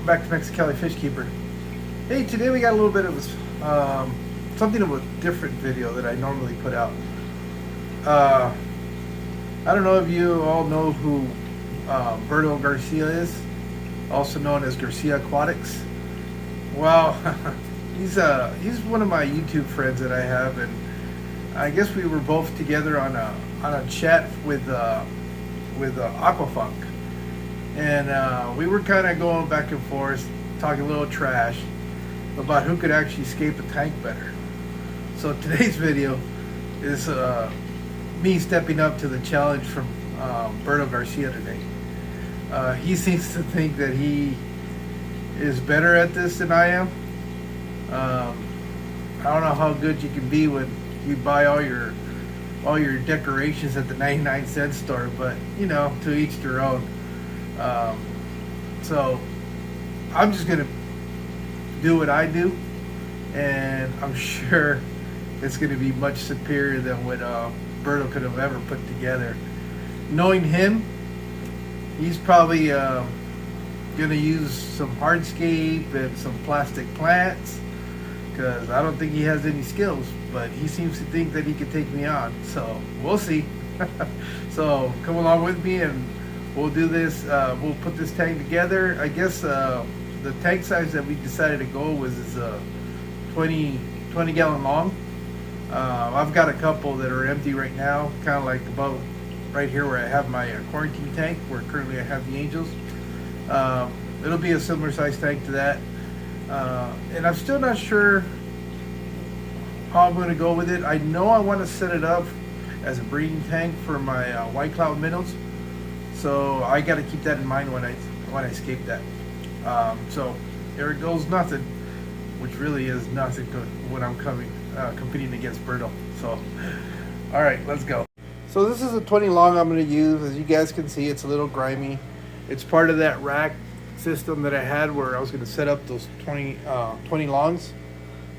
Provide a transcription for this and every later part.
welcome back to Mexicali Fishkeeper. Hey, today we got a little bit of something of a different video that I normally put out. I don't know if you all know who Berto Garcia is, also known as Garcia Aquatics. Well, he's one of my YouTube friends that I have, and I guess we were both together on a chat with Aqua Funk. And we were kind of going back and forth, talking a little trash about who could actually scape a tank better. So today's video is me stepping up to the challenge from Berto Garcia today. He seems to think that he is better at this than I am. I don't know how good you can be when you buy all your decorations at the 99-cent store, but you know, to each their own. So I'm just gonna do what I do, and I'm sure it's gonna be much superior than what Berto could have ever put together. Knowing him, he's probably gonna use some Hardscape and some plastic plants, because I don't think he has any skills, but he seems to think that he could take me on. So we'll see. So come along with me and we'll do this. We'll put this tank together. I guess the tank size that we decided to go with is 20 gallon long. I've got a couple that are empty right now, kind of like about right here where I have my quarantine tank, where currently I have the Angels. It'll be a similar size tank to that. And I'm still not sure how I'm going to go with it. I know I want to set it up as a breeding tank for my white cloud minnows. So I got to keep that in mind when I scape that. So there it goes, nothing, which really is nothing good when I'm competing against Berto. So, all right, let's go. So this is a 20 long I'm going to use. As you guys can see, it's a little grimy. It's part of that rack system that I had where I was going to set up those 20 longs.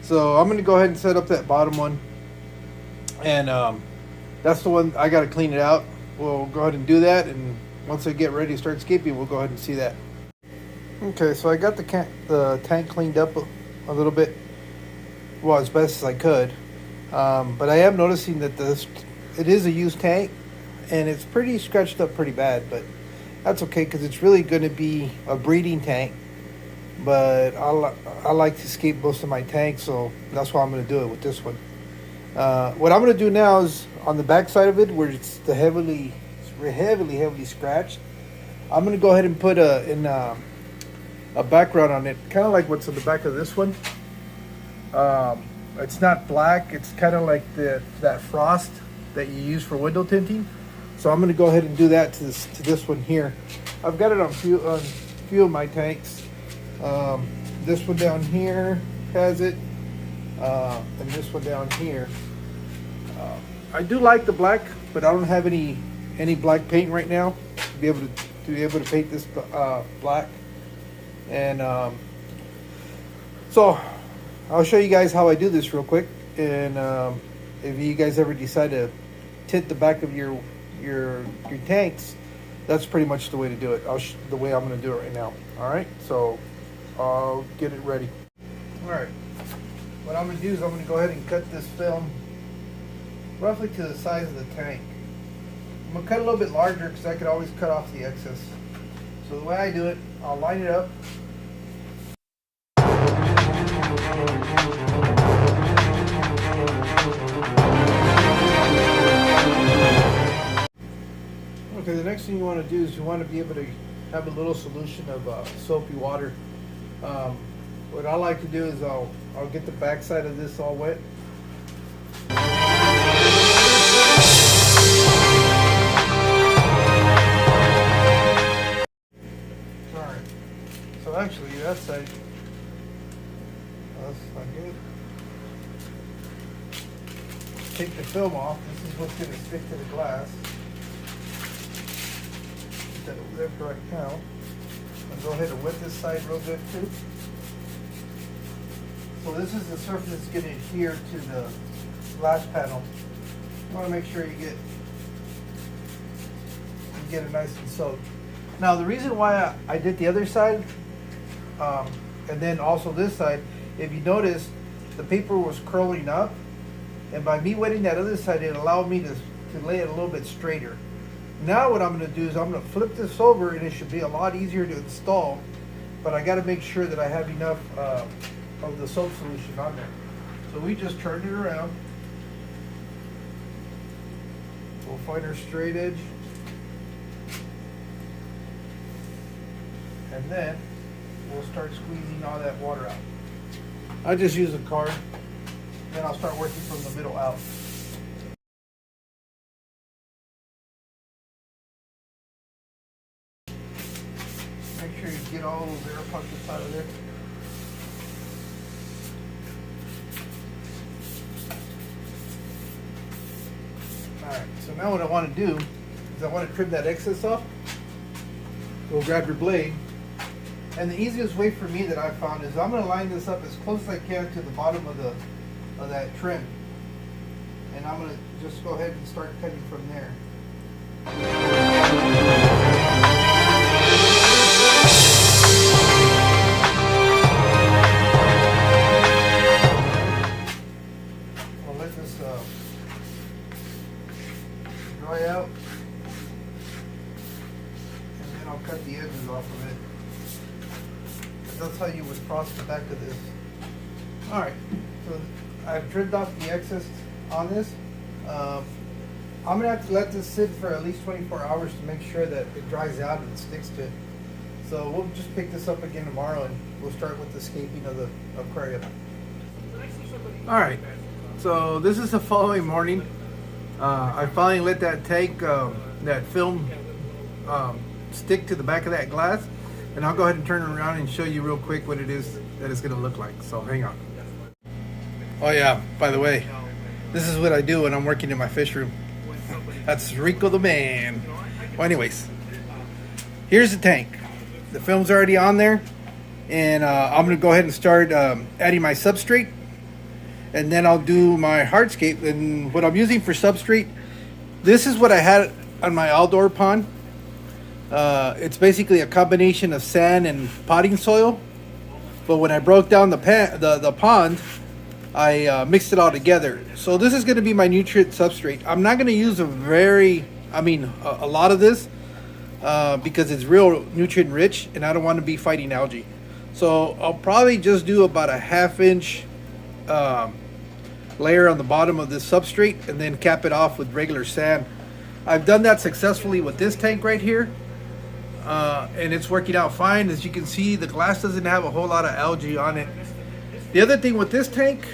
So I'm going to go ahead and set up that bottom one, and that's the one I got to clean it out. We'll go ahead and do that, and once I get ready to start scaping, we'll go ahead and see that. Okay, so I got the tank cleaned up a little bit, well, as best as I could, but I am noticing that it is a used tank, and it's pretty scratched up pretty bad, but that's okay, because it's really going to be a breeding tank. But I like to scape most of my tanks, so that's why I'm going to do it with this one. What I'm going to do now is on the back side of it, where it's the heavily scratched, I'm going to go ahead and put a background on it, kind of like what's on the back of this one. It's not black, it's kind of like that frost that you use for window tinting. So I'm going to go ahead and do that to this one here. I've got it on few of my tanks. This one down here has it, and this one down here. I do like the black, but I don't have any black paint right now to be able to paint this black. And so I'll show you guys how I do this real quick. And if you guys ever decide to tint the back of your tanks, that's pretty much the way to do it. The way I'm going to do it right now. All right, so I'll get it ready. All right, what I'm going to do is I'm going to go ahead and cut this film roughly to the size of the tank. I'm going to cut a little bit larger because I could always cut off the excess. So the way I do it, I'll line it up. Okay, the next thing you want to do is you want to be able to have a little solution of soapy water. What I like to do is I'll get the back side of this all wet. Alright, so actually that side, that's not good. Take the film off. This is what's going to stick to the glass. Put that over there for right now. I'll go ahead and wet this side real good too. So this is the surface that's going to adhere to the glass panel. You want to make sure you get it nice and soaked. Now the reason why I did the other side And then also this side, if you notice, the paper was curling up, and by me wetting that other side, it allowed me to lay it a little bit straighter. Now what I'm going to do is I'm going to flip this over, and it should be a lot easier to install, but I got to make sure that I have enough of the soap solution on there. So we just turn it around. We'll find our straight edge, and then we'll start squeezing all that water out. I just use a card, then I'll start working from the middle out. Make sure you get all those air pockets out of there. Alright, so now what I want to do is I want to trim that excess off. Go grab your blade. And the easiest way for me that I found is I'm going to line this up as close as I can to the bottom of that trim. And I'm going to just go ahead and start cutting from there. I'll let this dry out, and then I'll cut the edges off of it. That's how you would cross the back of this. Alright, so I've trimmed off the excess on this. I'm going to have to let this sit for at least 24 hours to make sure that it dries out and it sticks to it. So we'll just pick this up again tomorrow, and we'll start with the scaping of the aquarium. Alright, so this is the following morning. I finally let that tank, that film stick to the back of that glass. And I'll go ahead and turn it around and show you real quick what it is that it's going to look like. So hang on. Oh yeah, by the way, this is what I do when I'm working in my fish room. That's Rico the man. Well, anyways, here's the tank. The film's already on there. And I'm going to go ahead and start adding my substrate. And then I'll do my hardscape. And what I'm using for substrate, this is what I had on my outdoor pond. It's basically a combination of sand and potting soil, but when I broke down the pond, I mixed it all together. So this is going to be my nutrient substrate. I'm not going to use a lot of this because it's real nutrient rich, and I don't want to be fighting algae. So I'll probably just do about a half-inch layer on the bottom of this substrate, and then cap it off with regular sand. I've done that successfully with this tank right here. And it's working out fine. As you can see, the glass doesn't have a whole lot of algae on it. The other thing with this tank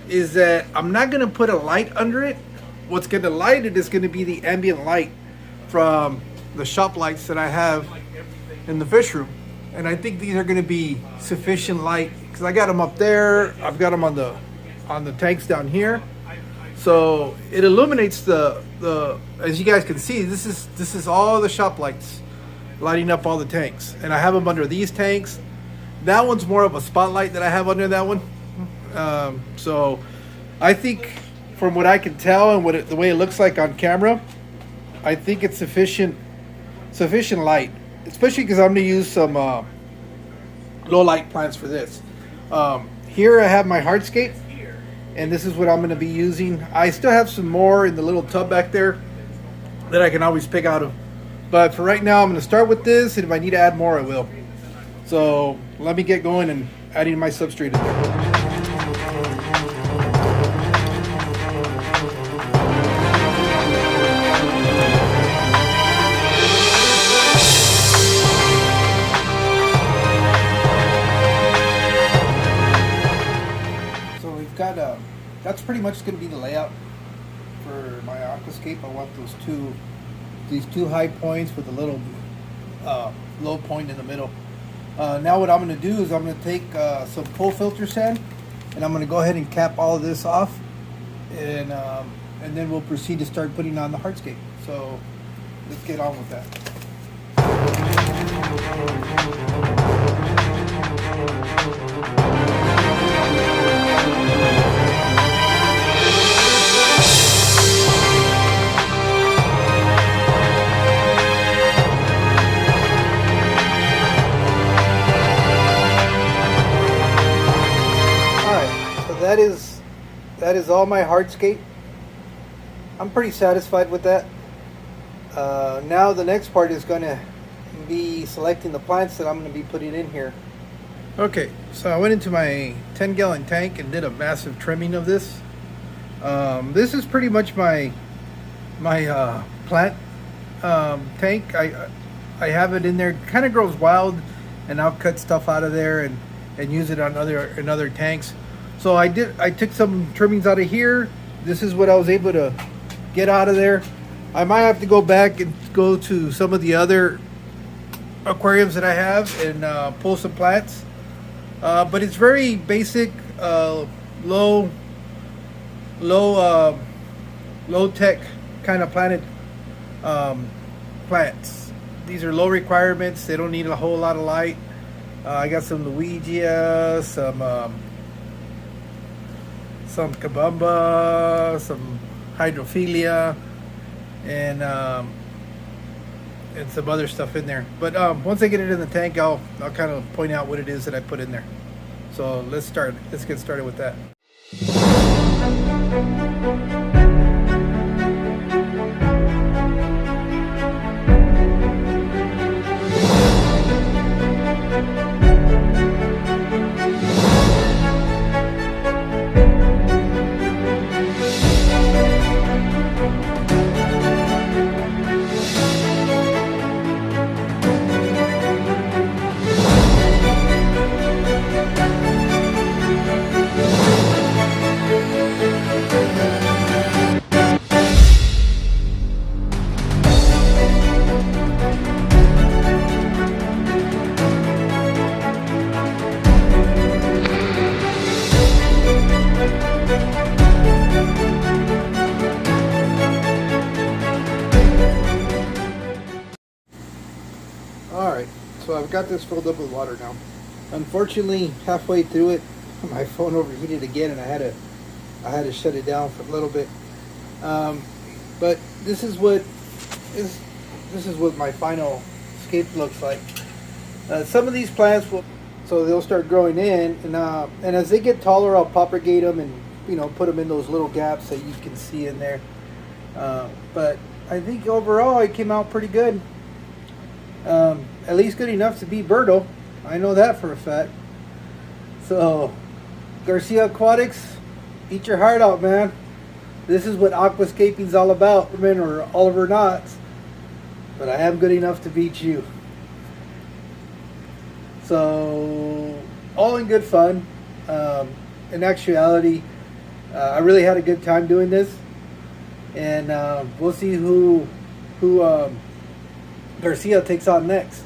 is that I'm not going to put a light under it. What's going to light it is going to be the ambient light from the shop lights that I have in the fish room. And I think these are going to be sufficient light because I got them up there. I've got them on the tanks down here. So it illuminates the as you guys can see, this is all the shop lights lighting up all the tanks, and I have them under these tanks. That one's more of a spotlight that I have under that one. So I think from what I can tell and the way it looks like on camera, I think it's sufficient light, especially because I'm going to use some low light plants for this. Here I have my Hardscape, and this is what I'm going to be using. I still have some more in the little tub back there that I can always pick out of. But for right now, I'm going to start with this, and if I need to add more, I will. So let me get going and adding my substrate in there. So we've got, that's pretty much going to be the layout for my aquascape. I want these two high points with a little low point in the middle. Now what I'm going to do is I'm going to take some full filter sand, and I'm going to go ahead and cap all of this off, and then we'll proceed to start putting on the hardscape. So let's get on with that. that is all my hardscape. I'm pretty satisfied with that. Now the next part is going to be selecting the plants that I'm going to be putting in here. Okay, so I went into my 10-gallon tank and did a massive trimming of this. This is pretty much my plant tank. I have it in there. It kind of grows wild, and I'll cut stuff out of there and use it on other tanks. So I took some trimmings out of here. This is what I was able to get out of there. I might have to go back and go to some of the other aquariums that I have and pull some plants. But it's very basic, low tech kind of plants. These are low requirements. They don't need a whole lot of light. I got some Luigia, some Kabamba, some Hydrophilia, and some other stuff in there. But once I get it in the tank, I'll kind of point out what it is that I put in there. So let's get started with that. Alright, so I've got this filled up with water now. Unfortunately, halfway through it, my phone overheated again, and I had to shut it down for a little bit. But this is what my final scape looks like. Some of these plants they'll start growing in, and as they get taller, I'll propagate them and put them in those little gaps that you can see in there. But I think overall it came out pretty good. At least good enough to beat Berto. I know that for a fact. So, Garcia Aquatics, eat your heart out, man. This is what aquascaping is all about, or Oliver Knotts. But I am good enough to beat you. So, all in good fun. In actuality, I really had a good time doing this. And we'll see who Garcia takes on next.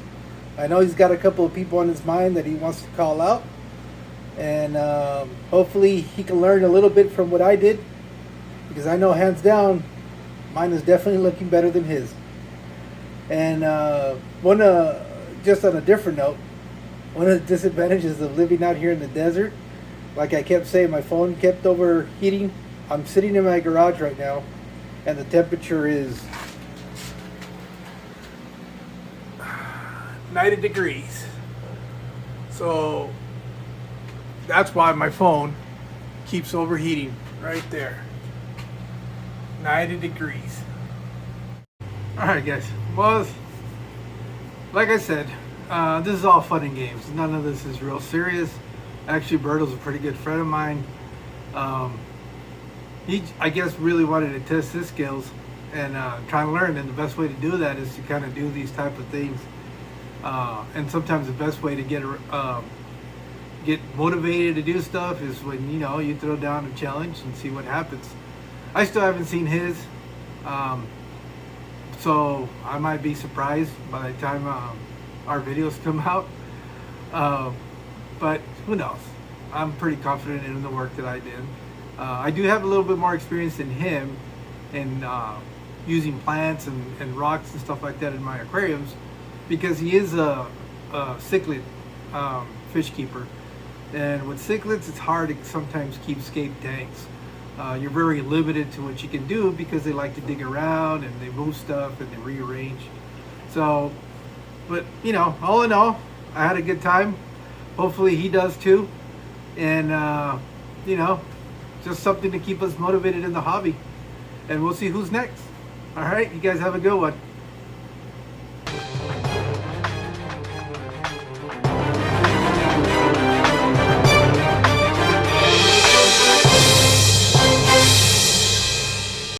I know he's got a couple of people on his mind that he wants to call out, and hopefully he can learn a little bit from what I did, because I know hands down mine is definitely looking better than his. And just on a different note, one of the disadvantages of living out here in the desert, like I kept saying, my phone kept overheating. I'm sitting in my garage right now, and the temperature is 90 degrees. So that's why my phone keeps overheating right there. 90 degrees. Alright guys, well, like I said, this is all fun and games. None of this is real serious. Actually, Berto's a pretty good friend of mine. He, I guess, really wanted to test his skills and try to learn, and the best way to do that is to kind of do these type of things. And sometimes the best way to get motivated to do stuff is when you throw down a challenge and see what happens. I still haven't seen his, so I might be surprised by the time our videos come out. But who knows? I'm pretty confident in the work that I did. I do have a little bit more experience than him in using plants and rocks and stuff like that in my aquariums, because he is a cichlid fish keeper, and with cichlids it's hard to sometimes keep scape tanks. You're very limited to what you can do because they like to dig around and they move stuff and they rearrange. So, but all in all, I had a good time. Hopefully he does too, and just something to keep us motivated in the hobby. And we'll see who's next. All right, you guys have a good one.